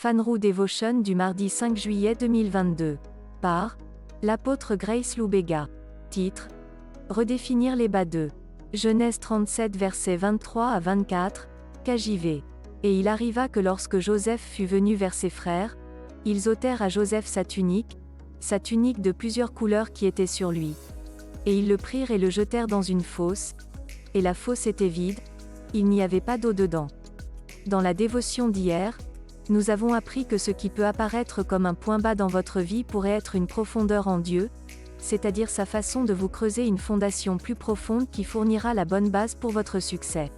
Fanroo Devotion du mardi 5 juillet 2022. Par l'apôtre Grace Lubega. Titre: Redéfinir les bas de Genèse 37 versets 23 à 24, KJV. Et il arriva que lorsque Joseph fut venu vers ses frères, ils ôtèrent à Joseph sa tunique de plusieurs couleurs qui était sur lui. Et ils le prirent et le jetèrent dans une fosse, et la fosse était vide, il n'y avait pas d'eau dedans. Dans la dévotion d'hier, nous avons appris que ce qui peut apparaître comme un point bas dans votre vie pourrait être une profondeur en Dieu, c'est-à-dire sa façon de vous creuser une fondation plus profonde qui fournira la bonne base pour votre succès.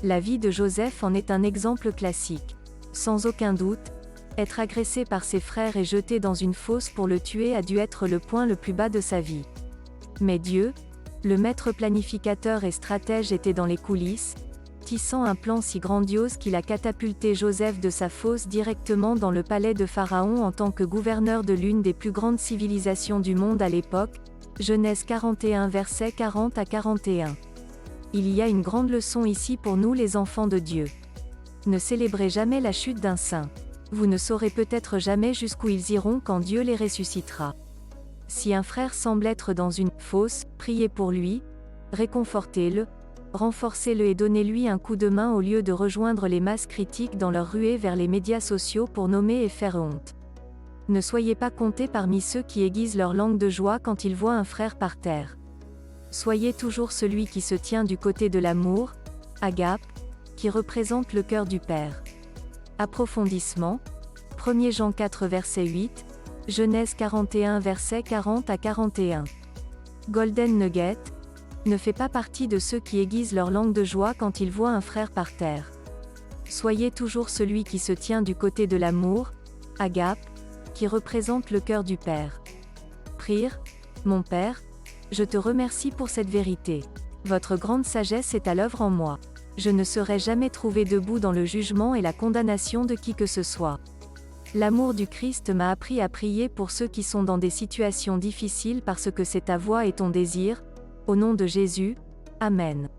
La vie de Joseph en est un exemple classique. Sans aucun doute, être agressé par ses frères et jeté dans une fosse pour le tuer a dû être le point le plus bas de sa vie. Mais Dieu, le maître planificateur et stratège, était dans les coulisses, tissant un plan si grandiose qu'il a catapulté Joseph de sa fosse directement dans le palais de Pharaon en tant que gouverneur de l'une des plus grandes civilisations du monde à l'époque, Genèse 41 versets 40 à 41. Il y a une grande leçon ici pour nous les enfants de Dieu. Ne célébrez jamais la chute d'un saint. Vous ne saurez peut-être jamais jusqu'où ils iront quand Dieu les ressuscitera. Si un frère semble être dans une fosse, priez pour lui, réconfortez-le, renforcez-le et donnez-lui un coup de main au lieu de rejoindre les masses critiques dans leur ruée vers les médias sociaux pour nommer et faire honte. Ne soyez pas comptés parmi ceux qui aiguisent leur langue de joie quand ils voient un frère par terre. Soyez toujours celui qui se tient du côté de l'amour, agape, qui représente le cœur du Père. Approfondissement, 1 Jean 4 verset 8, Genèse 41 verset 40 à 41. Golden Nugget: ne fais pas partie de ceux qui aiguisent leur langue de joie quand ils voient un frère par terre. Soyez toujours celui qui se tient du côté de l'amour, agape, qui représente le cœur du Père. Prière: mon Père, je te remercie pour cette vérité. Votre grande sagesse est à l'œuvre en moi. Je ne serai jamais trouvé debout dans le jugement et la condamnation de qui que ce soit. L'amour du Christ m'a appris à prier pour ceux qui sont dans des situations difficiles parce que c'est ta voix et ton désir. Au nom de Jésus, Amen.